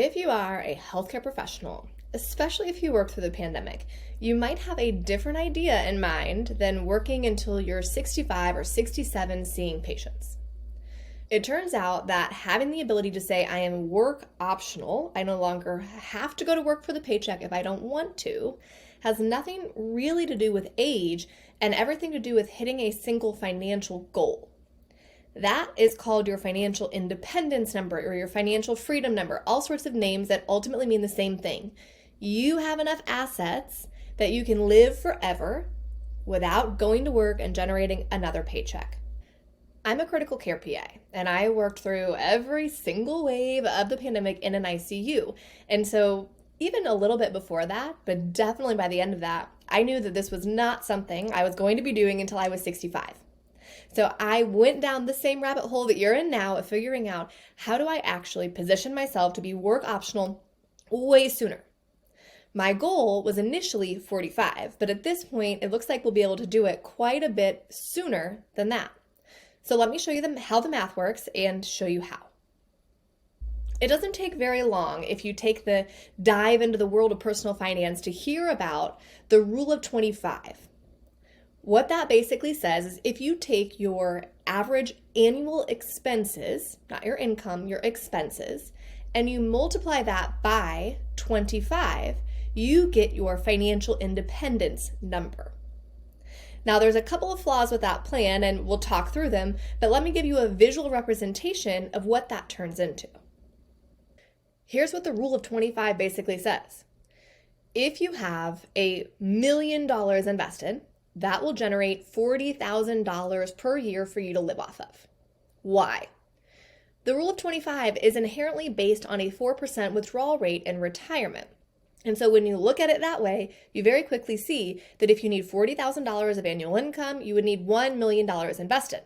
If you are a healthcare professional, especially if you work through the pandemic, you might have a different idea in mind than working until you're 65 or 67 seeing patients. It turns out that having the ability to say, I am work optional, I no longer have to go to work for the paycheck if I don't want to, has nothing really to do with age and everything to do with hitting a single financial goal. That is called your financial independence number or your financial freedom number, all sorts of names that ultimately mean the same thing. You have enough assets that you can live forever without going to work and generating another paycheck. I'm a critical care PA, and I worked through every single wave of the pandemic in an ICU. And so even a little bit before that, but definitely by the end of that, I knew that this was not something I was going to be doing until I was 65. So I went down the same rabbit hole that you're in now of figuring out how do I actually position myself to be work optional way sooner. My goal was initially 45, but at this point, it looks like we'll be able to do it quite a bit sooner than that. So let me show you how the math works and show you how. It doesn't take very long if you take the dive into the world of personal finance to hear about the rule of 25. What that basically says is if you take your average annual expenses, not your income, your expenses, and you multiply that by 25, you get your financial independence number. Now, there's a couple of flaws with that plan, and we'll talk through them, but let me give you a visual representation of what that turns into. Here's what the rule of 25 basically says. If you have $1 million invested, that will generate $40,000 per year for you to live off of. Why? The rule of 25 is inherently based on a 4% withdrawal rate in retirement. And so when you look at it that way, you very quickly see that if you need $40,000 of annual income, you would need $1 million invested.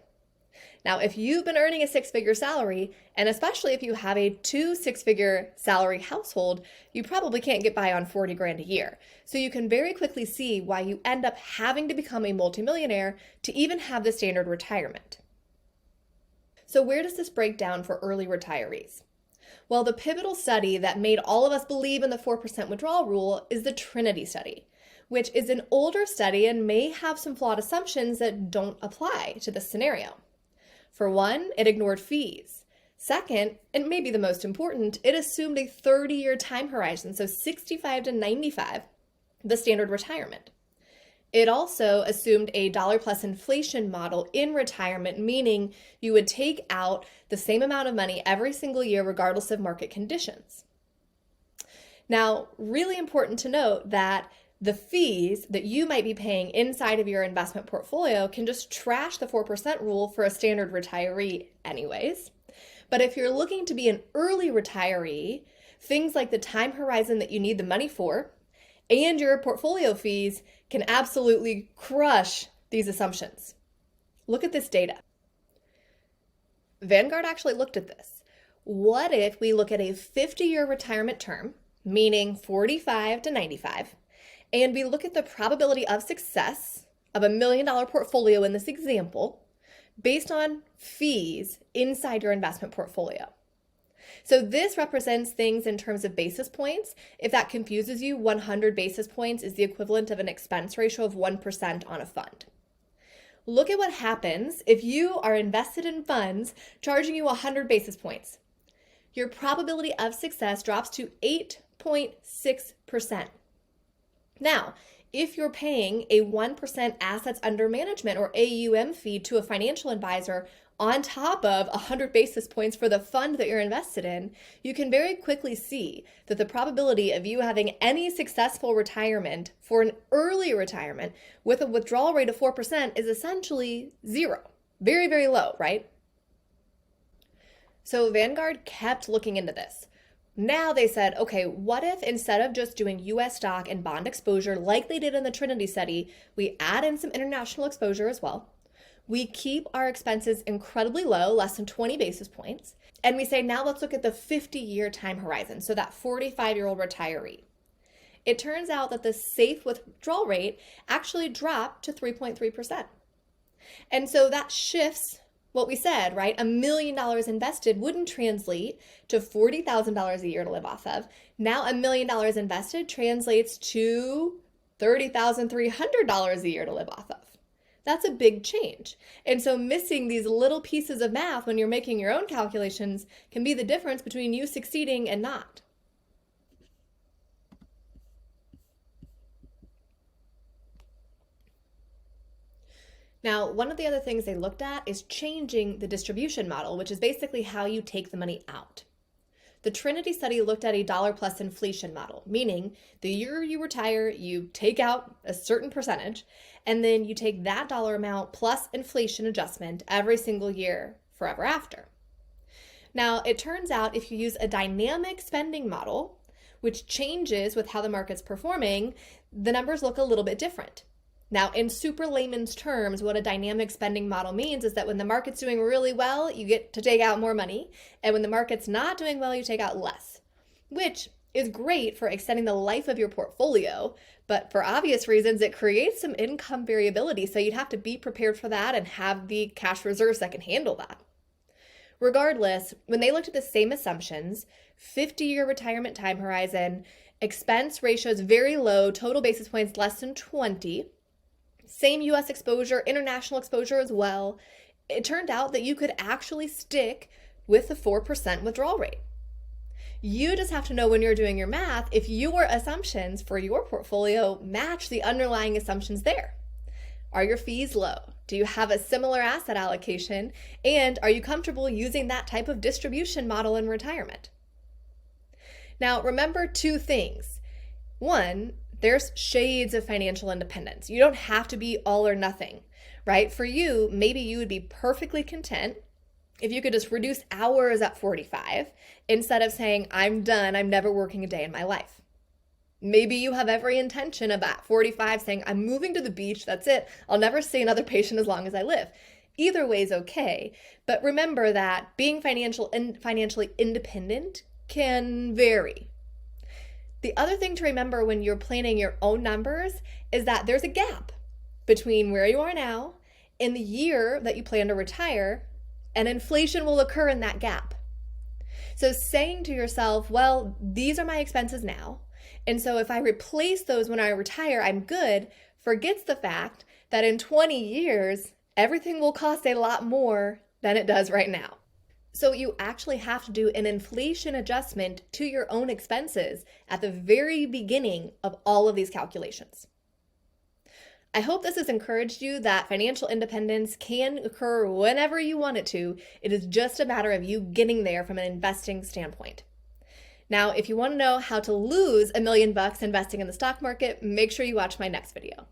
Now, if you've been earning a six-figure salary, and especially if you have a 2 six-figure salary household, you probably can't get by on 40 grand a year. So you can very quickly see why you end up having to become a multimillionaire to even have the standard retirement. So where does this break down for early retirees? Well, the pivotal study that made all of us believe in the 4% withdrawal rule is the Trinity study, which is an older study and may have some flawed assumptions that don't apply to this scenario. For one, it ignored fees. Second, and maybe the most important, it assumed a 30-year time horizon, so 65 to 95, the standard retirement. It also assumed a dollar plus inflation model in retirement, meaning you would take out the same amount of money every single year regardless of market conditions. Now, really important to note that the fees that you might be paying inside of your investment portfolio can just trash the 4% rule for a standard retiree anyways. But if you're looking to be an early retiree, things like the time horizon that you need the money for and your portfolio fees can absolutely crush these assumptions. Look at this data. Vanguard actually looked at this. What if we look at a 50-year retirement term, meaning 45 to 95, and we look at the probability of success of $1 million portfolio in this example based on fees inside your investment portfolio. So this represents things in terms of basis points. If that confuses you, 100 basis points is the equivalent of an expense ratio of 1% on a fund. Look at what happens if you are invested in funds charging you 100 basis points. Your probability of success drops to 8.6%. Now, if you're paying a 1% assets under management or AUM fee to a financial advisor on top of 100 basis points for the fund that you're invested in, you can very quickly see that the probability of you having any successful retirement for an early retirement with a withdrawal rate of 4% is essentially zero. Very, very low, right? So Vanguard kept looking into this. Now they said, okay, what if instead of just doing US stock and bond exposure like they did in the Trinity study, we add in some international exposure as well. We keep our expenses incredibly low, less than 20 basis points. And we say, now let's look at the 50-year time horizon, so that 45-year-old retiree. It turns out that the safe withdrawal rate actually dropped to 3.3%. And so that shifts what we said, right? $1 million invested wouldn't translate to $40,000 a year to live off of. Now $1 million invested translates to $30,300 a year to live off of. That's a big change. And so missing these little pieces of math when you're making your own calculations can be the difference between you succeeding and not. Now, one of the other things they looked at is changing the distribution model, which is basically how you take the money out. The Trinity study looked at a dollar plus inflation model, meaning the year you retire, you take out a certain percentage, and then you take that dollar amount plus inflation adjustment every single year forever after. Now, it turns out if you use a dynamic spending model, which changes with how the market's performing, the numbers look a little bit different. Now, in super layman's terms, what a dynamic spending model means is that when the market's doing really well, you get to take out more money. And when the market's not doing well, you take out less, which is great for extending the life of your portfolio. But for obvious reasons, it creates some income variability. So you'd have to be prepared for that and have the cash reserves that can handle that. Regardless, when they looked at the same assumptions, 50-year retirement time horizon, expense ratios very low, total basis points less than 20, same US exposure, international exposure as well, it turned out that you could actually stick with the 4% withdrawal rate. You just have to know when you're doing your math if your assumptions for your portfolio match the underlying assumptions there. Are your fees low? Do you have a similar asset allocation? And are you comfortable using that type of distribution model in retirement? Now, remember two things. One, there's shades of financial independence. You don't have to be all or nothing, right? For you, maybe you would be perfectly content if you could just reduce hours at 45 instead of saying, I'm done, I'm never working a day in my life. Maybe you have every intention of at 45 saying, I'm moving to the beach, that's it. I'll never see another patient as long as I live. Either way is okay. But remember that being financially independent can vary. The other thing to remember when you're planning your own numbers is that there's a gap between where you are now and the year that you plan to retire, and inflation will occur in that gap. So saying to yourself, well, these are my expenses now, and so if I replace those when I retire, I'm good, forgets the fact that in 20 years, everything will cost a lot more than it does right now. So you actually have to do an inflation adjustment to your own expenses at the very beginning of all of these calculations. I hope this has encouraged you that financial independence can occur whenever you want it to. It is just a matter of you getting there from an investing standpoint. Now, if you want to know how to lose $1 million investing in the stock market, make sure you watch my next video.